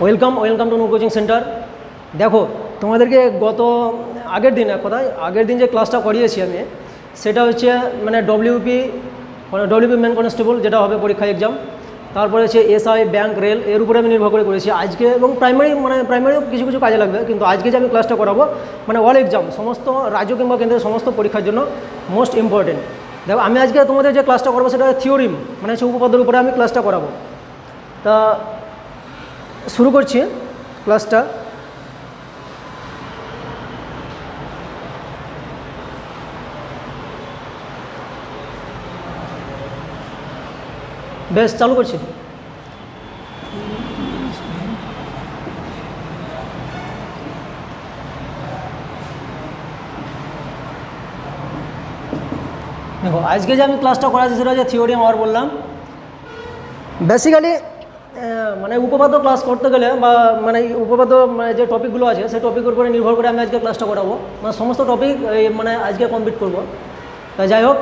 Welcome to know coaching centre. দেখো তোমাদেরকে আগের দিন যে ক্লাসটা করিয়েছি আমি, সেটা হচ্ছে মানে ডব্লিউপি মেন কনস্টেবল যেটা হবে পরীক্ষা এক্সাম, তারপরে হচ্ছে এসআই, ব্যাংক, রেল, এর উপরে আমি নির্ভর করে করেছি আজকে। এবং প্রাইমারিও কিছু কিছু কাজে লাগবে, কিন্তু আজকে যে আমি ক্লাসটা করাবো মানে অল এক্সাম, সমস্ত রাজ্য কিংবা কেন্দ্রের সমস্ত পরীক্ষার জন্য মোস্ট ইম্পর্টেন্ট। দেখো আমি আজকে তোমাদের যে ক্লাসটা করবো সেটা থিওরিম, মানে হচ্ছে উপপাদ্যের উপরে আমি ক্লাসটা করাবো। তা শুরু করছি ক্লাসটা। বেশ, চালু করছি। দেখো আজকে যে আমি ক্লাসটা করাচ্ছি সেটা হচ্ছে থিওরি। আমার বললাম বেসিক্যালি মানে উপপাদ্য ক্লাস করতে গেলে বা মানে উপপাদ্য যে টপিকগুলো আছে সেই টপিকের উপরে নির্ভর করে আমি আজকে ক্লাসটা করাবো, মানে সমস্ত টপিক মানে আজকে কমপ্লিট করব। তাই যাই হোক,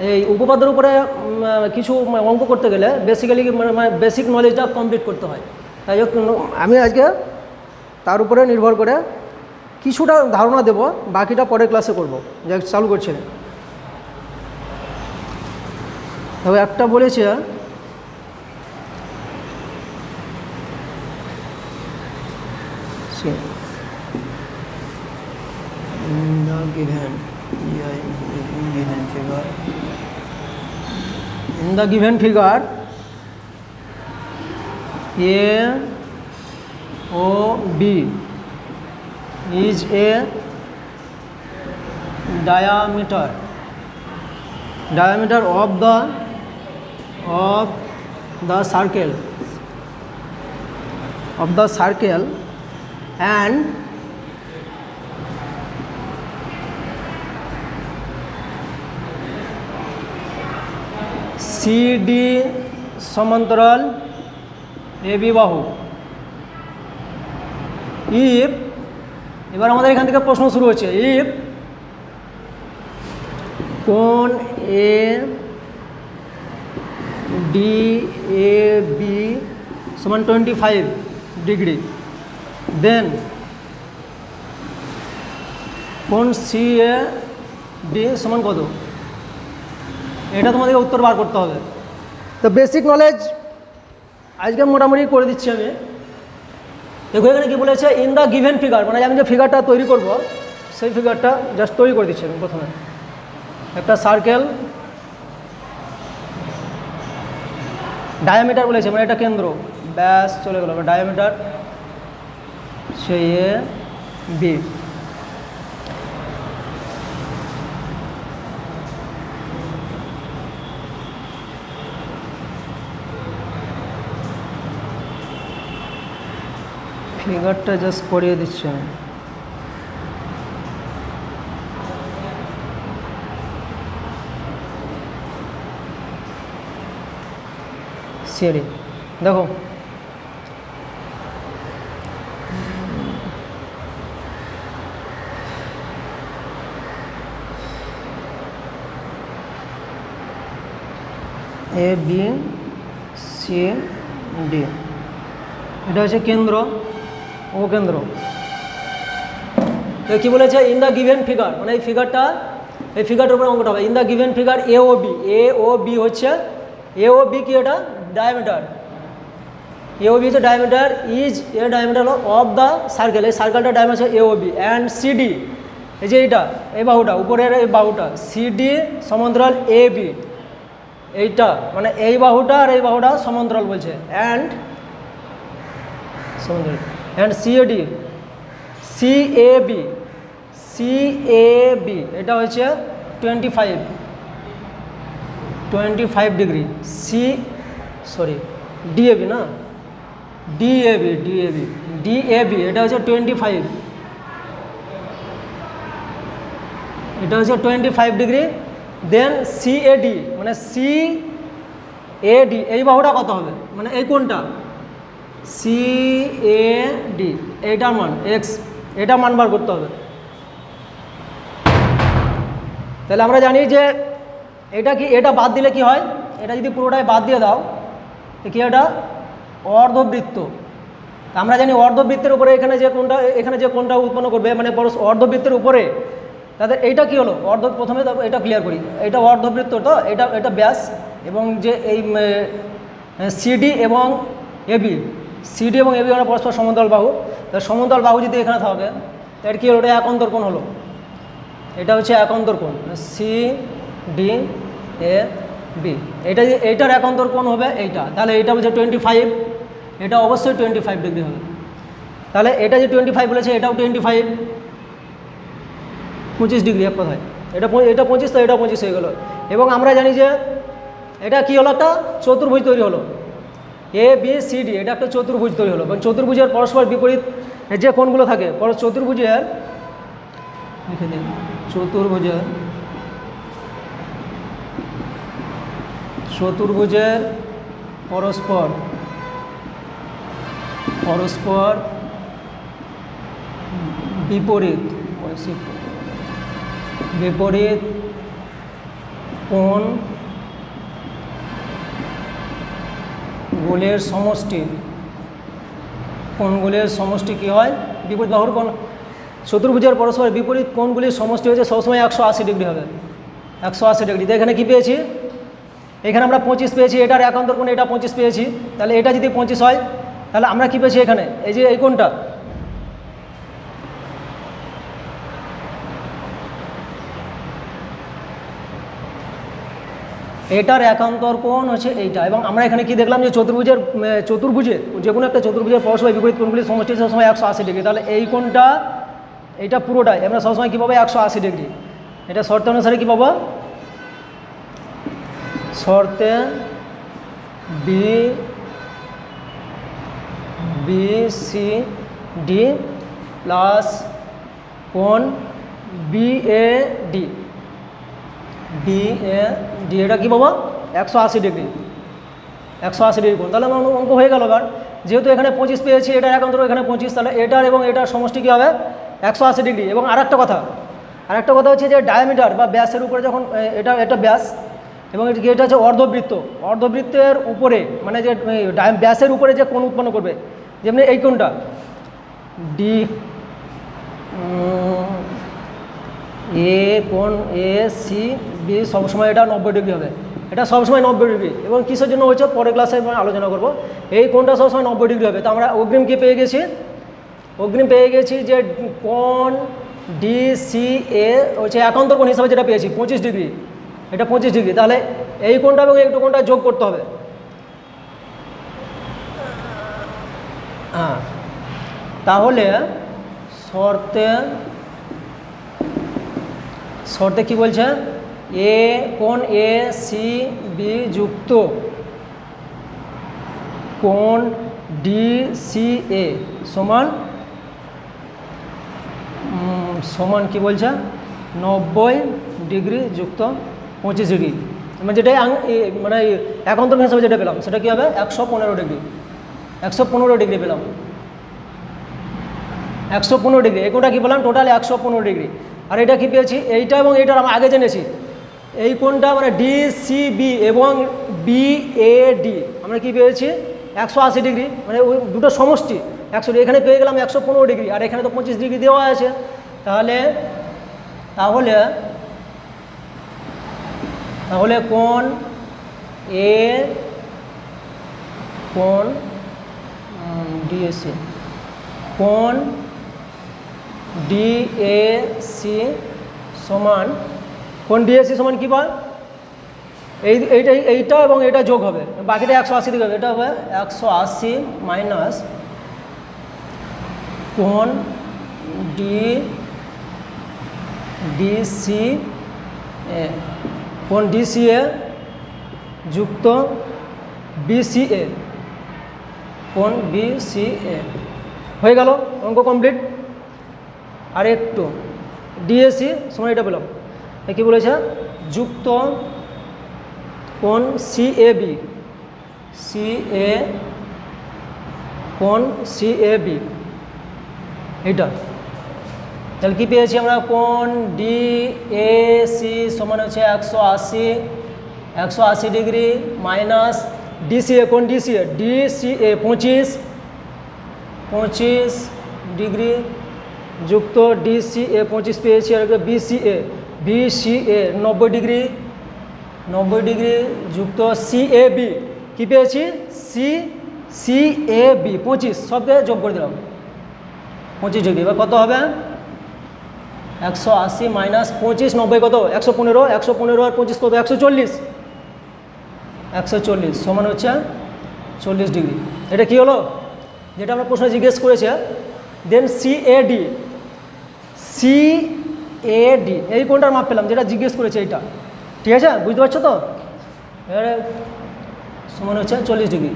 এই উপপাদ্যের উপরে কিছু অঙ্ক করতে গেলে বেসিক্যালি মানে বেসিক নলেজটা কমপ্লিট করতে হয়। তাই হোক আমি আজকে তার উপরে নির্ভর করে কিছুটা ধারণা দেব, বাকিটা পরের ক্লাসে করব। যাই চালু করছি। তবে একটা বলেছে in the given figure AOB is a diameter of the circle and CD সমান্তরাল AB বাহু। ইফ, এবার আমাদের এখান থেকে প্রশ্ন শুরু হচ্ছে, ইফ কোণ DAB সমান 25 ডিগ্রি, দেন কোণ CAD সমান কত? এটা তোমাদেরকে উত্তর বার করতে হবে। তো বেসিক নলেজ আজকে মোটামুটি করে দিচ্ছি আমি। দেখো এখানে কী বলেছে, ইন দ্য গিভেন ফিগার, মানে আমি যে ফিগারটা তৈরি করব সেই ফিগারটা জাস্ট তৈরি করে দিচ্ছি আমি। প্রথমে একটা সার্কেল, ডায়ামিটার বলেছে, মানে এটা কেন্দ্র, ব্যাস চলে গেল, ডায়ামিটার সেই AB। ফিগারটা জাস্ট করিয়ে দিচ্ছি আমি। সিঁড়ি দেখো, ABCD, এটা হচ্ছে কেন্দ্র ও কেন্দ্র। তো কী বলেছে, ইন দ্য গিভেন ফিগার, মানে এই ফিগারটার উপরে অঙ্কটা হবে। In the given figure AOB হচ্ছে, AOB কি, এটা ডায়ামিটার, AOB হচ্ছে ডায়ামিটার, ইজ এর ডায়ামিটার হলো অফ দ্য সার্কেল, এই সার্কেলটার ডায়ামিটার হচ্ছে AOB, অ্যান্ড CD, এই যে এইটা, এই বাহুটা, উপরের এই বাহুটা, CD সমান্তরাল AB, এইটা মানে এই বাহুটা আর এই বাহুটা সমান্তরাল বলছে, অ্যান্ড সমান্তরাল, অ্যান্ড CAB এটা হচ্ছে 25 ডিগ্রি, DAB না, DAB এটা হচ্ছে 25, এটা হচ্ছে 25 ডিগ্রি। দেন CAD, মানে CAD এই বাহুটা কত হবে, মানে এই কোণটা CAD, এইটার মান X, এটা মান বার করতে হবে। তাহলে আমরা জানি যে এটা কি, এটা বাদ দিলে কি হয়, এটা যদি পুরোটাই বাদ দিয়ে দাও তো কি, এটা অর্ধবৃত্ত, আমরা জানি অর্ধবৃত্তের উপরে এখানে যে কোণটা উৎপন্ন করবে মানে অর্ধবৃত্তের উপরে তাদের এইটা কি হলো প্রথমে এটা ক্লিয়ার করি, এটা অর্ধবৃত্ত, তো এটা ব্যাস, এবং যে এই সিডি এবং এবি হলো পরস্পর সমান্তরাল বাহু। তার সমান্তরাল বাহু যদি এখানে থাকে তার কি হলো, এটা এক অন্তরকোণ হলো, এটা হচ্ছে এক অন্তরকোণ সি ডি এ বি। এইটার এক অন্তরকোণ হবে এইটা, তাহলে এটা হচ্ছে 25, এটা অবশ্যই 25 ডিগ্রি হবে। তাহলে এটা যে 25 বলেছে এটাও 25, 25 ডিগ্রি এক কথায়, এটা 25, তো এটা 25 হয়ে গেল। এবং আমরা জানি যে এটা কি হলো, একটা চতুর্ভুজ তৈরি হলো, এ বি সি ডি, এটা একটা চতুর্ভুজ তৈরি হলো। এবং চতুর্ভুজের পরস্পর বিপরীত যে কোণগুলো থাকে চতুর্ভুজের পরস্পর বিপরীত কোণগুলির সমষ্টি কি হয়, বিপরীত বাহুর কোণ, চতুর্ভুজের পরস্পর বিপরীত কোণগুলির সমষ্টি হচ্ছে সবসময় 180 ডিগ্রি হবে, 180 ডিগ্রি। তো এখানে কি পেয়েছি, এখানে আমরা 25 পেয়েছি, এটার এক অন্তরকোণ এটা 25 পেয়েছি, তাহলে এটা যদি 25 হয় তাহলে আমরা কি পেয়েছি এখানে, এই যে এই কোণটা, এটার একান্তর কোণ হচ্ছে এইটা। এবং আমরা এখানে কি দেখলাম যে চতুর্ভুজে যে কোনো একটা চতুর্ভুজের পরস্পর বিপরীত কোণগুলির সমষ্টি সবসময় 180 ডিগ্রি। তাহলে এই কোণটা এইটা পুরোটাই আমরা সবসময় কী পাবো, 180 ডিগ্রি। এটা শর্ত অনুসারে কী পাবো, শর্তে বি সি ডি প্লাস কোণ বি এ ডি, এটা কী পাবো 180 ডিগ্রি, 180 ডিগ্রি কোণ। তাহলে আমার অঙ্ক হয়ে গেল। এবার যেহেতু এখানে 25 পেয়েছি, এটার একান্তর এখানে 25, তাহলে এটার এবং এটার সমষ্টি কী হবে 180 ডিগ্রি। এবং আরেকটা কথা হচ্ছে যে ডায়ামিটার বা ব্যাসের উপরে যখন এটা ব্যাস এবং এটা হচ্ছে অর্ধবৃত্তের উপরে মানে যে ব্যাসের উপরে যে কোণ উৎপন্ন করবে, যেমনি এই কোণটা ডি এ কোণ এ সি বি সবসময় এটা 90 ডিগ্রি হবে, এটা সবসময় 90 ডিগ্রি। এবং কিসের জন্য হচ্ছে পরের ক্লাসে আলোচনা করব। এই কোণটা সবসময় 90 ডিগ্রি হবে। তো আমরা অগ্রিম কি পেয়ে গেছি, যে কোণ ডি সি এ হচ্ছে একান্তর কোণ হিসাবে যেটা পেয়েছি 25 ডিগ্রি, এটা 25 ডিগ্রি। তাহলে এই কোণটা এবং এই কোণটা যোগ করতে হবে। হ্যাঁ, তাহলে শর্তে কি বলছে, কোণ এ সি বি যুক্ত কোণ ডি সি এ সমান কি বলছে 90 ডিগ্রি যুক্ত 25 ডিগ্রি। মানে যেটাই মানে একান্তর হিসাবে যেটা পেলাম সেটা কী হবে 115 ডিগ্রি, 115 ডিগ্রি পেলাম, 115 ডিগ্রি। এই কোণটা কী পেলাম, টোটাল 115 ডিগ্রি। আর এটা কি পেয়েছি, এইটা এবং এইটার আমরা আগে জেনেছি, এই কোণটা মানে ডিসিবি এবং বিএডি আমরা কি পেয়েছি 180 ডিগ্রি, মানে ওই দুটো সমষ্টি 100 ডিগ্রি। এখানে পেয়ে গেলাম 115 ডিগ্রি, আর এখানে তো 25 ডিগ্রি দেওয়া আছে। তাহলে কোণ এ কোণ ডিএসি কোণ ডিএসি সমান কী বল, এইটা এবং এটা যোগ হবে, বাকিটা 180 দিকে হবে। এটা হবে 180 মাইনাস কোণ ডিসি এ, কোণ ডিসিএ যুক্ত বিসিএ, কোণ বিসিএ। হয়ে গেল, অঙ্ক কমপ্লিট। আর একটু ডিএসি সময় এটা পেলাম, কী বলেছে, যুক্ত কোণ সিএবি, কোণ সিএবি এইটা। তাহলে কী পেয়েছি আমরা, কোণ ডিএসি সমান হচ্ছে 180 ডিগ্রি মাইনাস ডিসিএ, কোণ ডিসিএ 25 25 যুক্ত DCA 25 পেয়েছি, আর BCA 90 যুক্ত CAB কি পেয়েছি CAB 25, সবকে যোগ করে দিলাম 25 ডিগ্রি। এবার কত হবে 180 মাইনাস 25, 90 কত 115, 115 আর 25 কত 140 সমান হচ্ছে 40 ডিগ্রি। এটা কি হলো যেটা আমরা প্রশ্ন জিজ্ঞেস করেছে। দেন CAD এই কোনটার মাপ পেলাম যেটা জিজ্ঞেস করেছে এইটা, ঠিক আছে বুঝতে পারছো তো। এবারে সমান হচ্ছে 40 ডিগ্রি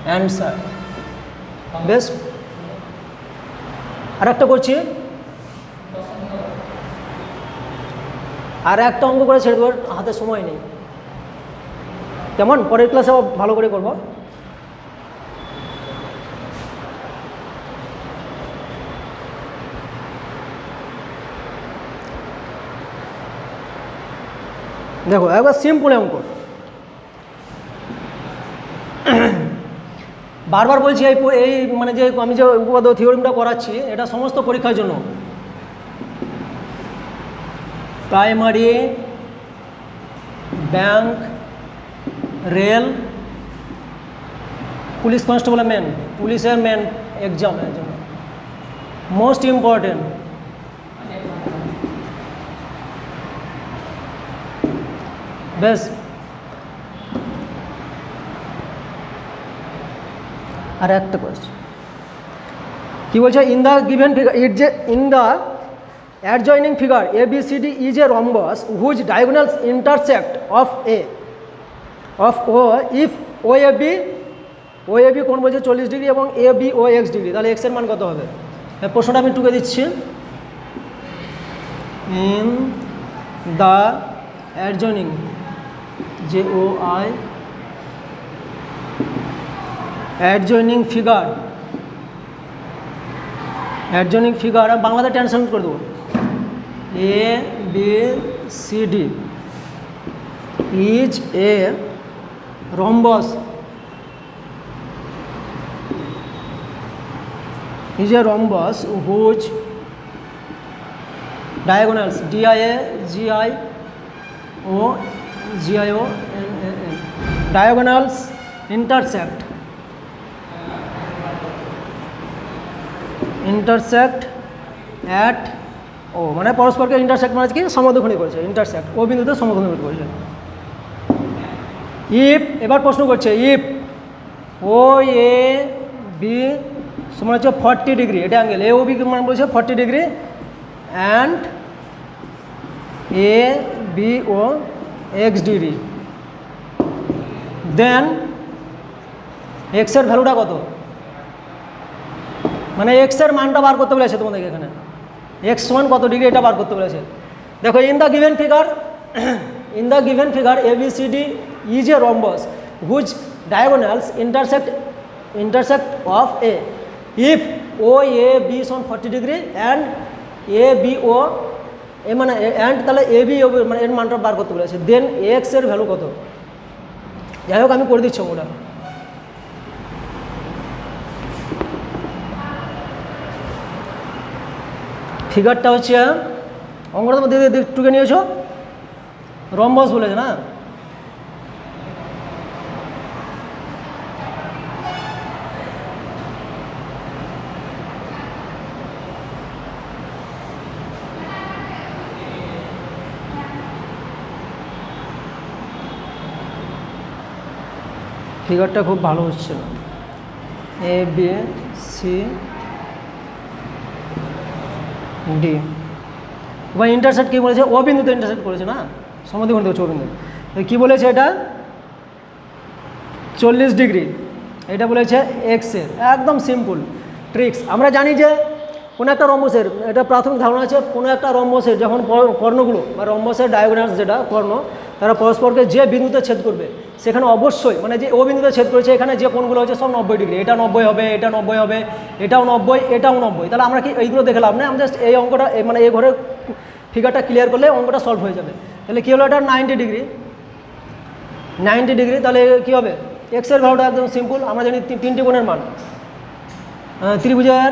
অ্যান্সার। বেশ, আর একটা করছি, আর একটা অঙ্ক করে ছেড়ে দেওয়ার হাতে সময় নেই, কেমন পরের ক্লাসে ভালো করে করব। দেখো একবার সিম্পল অঙ্ক, বারবার বলছি এই মানে যে আমি যে উপপাদ্য থিওরিমটা করাচ্ছি এটা সমস্ত পরীক্ষার জন্য, প্রাইমারি, ব্যাংক, রেল, পুলিশ কনস্টেবলের পুলিশের মেন এক্সামের জন্য মোস্ট ইম্পর্টেন্ট। বেশ, আর একটা কোয়েশ্চেন কি বলছে, in the given figure in the adjoining figure ABCD is a rhombus whose diagonals intersect of O if OAB কোণ বলছে 40 ডিগ্রি এবং ABO x ডিগ্রি, তাহলে x এর মান কত হবে। প্রশ্নটা আমি টুকে দিচ্ছি, in the adjoining JOI adjoining figure বাংলাতে ট্রান্সলেট করে দেবো, ABCD is a rhombus whose diagonals DIAGIO diagonals intersect at ও মানে পরস্পরকে ইন্টারসেক্ট মানে কি সমদ্বিখণ্ডী করেছে, ইন্টারসেক্ট ও বিন্দুতে সমদ্বিখণ্ডী করেছে। ইফ এবার প্রশ্ন করছে, ইফ OAB সমান হচ্ছে 40 ডিগ্রি, এটা অ্যাঙ্গেল AOB মান বলছে 40 degree and ABO x degree, then x এর ভ্যালুটা কত, মানে এক্স এর মানটা বার করতে বলেছে তোমাদেরকে এখানে, এক্স সমান কত ডিগ্রি এটা বার করতে বলেছে। দেখো in the given figure ABCD is a rhombus whose diagonals intersect of A if OAB সমান 40 ডিগ্রি and ABO মানে অ্যান্ড তাহলে ABO মানে এর মানটা বার করতে বলেছে, দেন এক্স এর ভ্যালু কত। যাই হোক আমি করে দিচ্ছি ওটা, ফিগারটা হচ্ছে অঙ্কটার মধ্যে টুকে নিয়েছো, রম্বস বলেছে না, ফিগারটা খুব ভালো হচ্ছে না, ABCD এবার ইন্টারসেক্ট কী বলেছে, ও বিন্দুতে ইন্টারসেক্ট করেছে না, সমদ্বিখণ্ডী হচ্ছে ও বিন্দু, কী বলেছে এটা 40 ডিগ্রি, এটা বলেছে এক্সের, একদম সিম্পল ট্রিক্স। আমরা জানি যে কোনো একটা রম্বসের, এটা প্রাথমিক ধারণা আছে, কোনো একটা রম্বসের যখন কর্ণগুলো বা রম্বসের ডায়াগোনালস যেটা কর্ণ তারা পরস্পরকে যে বিন্দুতে ছেদ করবে সেখানে অবশ্যই মানে যে ও বিন্দুতে ছেদ করেছে এখানে যে কোণগুলো হচ্ছে সব 90 ডিগ্রি, এটা 90 হবে, এটা 90 হবে, এটাও 90, এটাও 90, তাহলে আমরা কি এইগুলো দেখে লাভ নেই, আমরা জাস্ট এই অঙ্কটা মানে এই ঘরের ফিগারটা ক্লিয়ার করলে অঙ্কটা সলভ হয়ে যাবে। তাহলে কী হলো, এটা 90 ডিগ্রি, তাহলে কী হবে এক্সের ভ্যালুটা একদম সিম্পল, আমরা জানি 3টি কোণের মান ত্রিভুজের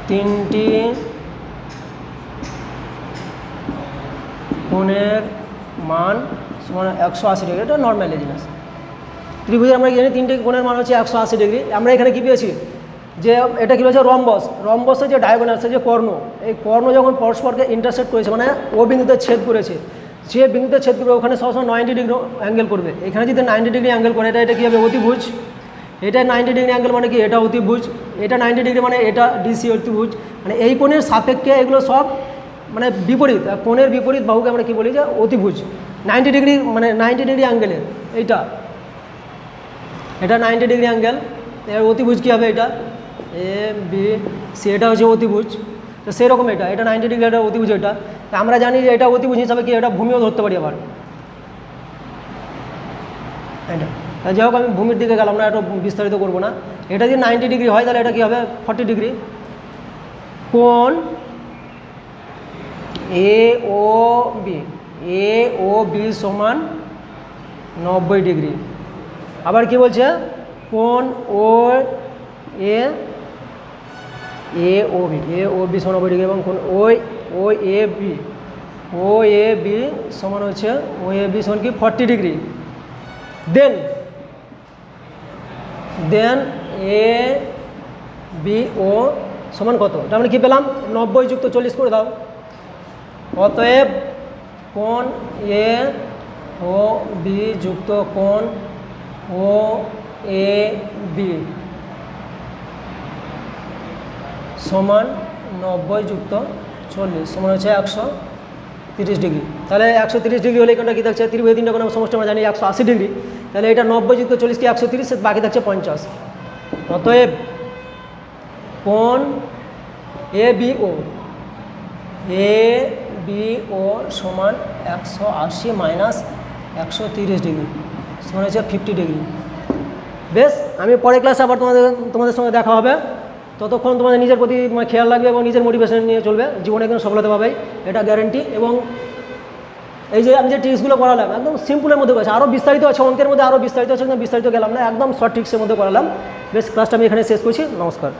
তিনটি কোণের মান সমান 180 ডিগ্রি। এটা নর্মালি জিনিস। ত্রিভুজের আমরা জানি তিনটে কোণের মান হচ্ছে 180 ডিগ্রি। আমরা এখানে কী পেয়েছি যে এটা কী হচ্ছে রম্বস, রম্বসের যে ডায়াগোনাল যে কর্ণ, এই কর্ণ যখন পরস্পরকে ইন্টারসেক্ট করেছে মানে ও বিন্দুতে ছেদ করেছে, যে বিন্দুতে ছেদ করবে ওখানে সবসময় 90 ডিগ্রি অ্যাঙ্গেল করবে। এখানে যদি 90 ডিগ্রি অ্যাঙ্গেল করে এটা কী হবে অতিভুজ। এটা 90 ডিগ্রি অ্যাঙ্গেল মানে কি এটা অতিভুজ, এটা 90 ডিগ্রি মানে এটা ডিসি অতিভুজ। মানে এই কোণের সাপেক্ষে এগুলো সব মানে বিপরীত, কোণের বিপরীত বাহুকে আমরা কী বলি যে অতিভুজ। 90 ডিগ্রি মানে 90 ডিগ্রি অ্যাঙ্গেলের এটা 90 ডিগ্রি অ্যাঙ্গেল, এর অতিভুজ কী হবে এটা এ বি সি, এটা হচ্ছে অতিভুজ। তো সেরকম এটা 90 ডিগ্রি, এটা অতিভুজ। এটা আমরা জানি যে এটা অতিভুজ হিসাবে কি এটা ভূমিও ধরতে পারি আবার। এটা যাই হোক, আমি ভূমির দিকে গেলাম না, এটা বিস্তারিত করবো না। এটা যদি 90 ডিগ্রি হয় তাহলে এটা কী হবে 40 ডিগ্রি। কোণ এ ও বি সমান 90 ডিগ্রি। আবার কি বলছে কোণ ও বি সমান 90 ডিগ্রি এবং কোণ ও এ বি সমান হচ্ছে সমান কি 40 ডিগ্রি। দেন এ বি ও সমান কত, এটা আমরা কী পেলাম 90 যুক্ত 40 করে দাও। অতএব কোণ এ ও বি যুক্ত কোণ ও এ বি সমান 90 যুক্ত 40 সমান হচ্ছে 130 ডিগ্রি। তাহলে 130 ডিগ্রি হলে এখানটা কী থাকছে ত্রিভুজের তিনটা কোনো সমষ্টি আমরা জানি 180 ডিগ্রি। তাহলে এটা 90 যুক্ত 40 কি 130, বাকি থাকছে 50। অতএব কোণ এ বি ও সমান 180 মাইনাস 130 ডিগ্রি সমান হচ্ছে 50 ডিগ্রি। বেশ, আমি পরের ক্লাসে আবার তোমাদের সঙ্গে দেখা হবে। ততক্ষণ তোমাদের নিজের প্রতি খেয়াল রাখবে এবং নিজের মোটিভেশন নিয়ে চলবে, জীবনে একদম সফলতা পাবে, এটা গ্যারেন্টি। এবং এই যে আমি যে ট্রিক্সগুলো করালাম একদম সিম্পলের মধ্যে করেছে, আরও বিস্তারিত আছে অঙ্কের মধ্যে, আরও বিস্তারিত আছে, একদম বিস্তারিত গেলাম না, একদম শর্ট ট্রিক্সের মধ্যে করালাম। বেশ, ক্লাসটা আমি এখানে শেষ করছি। নমস্কার।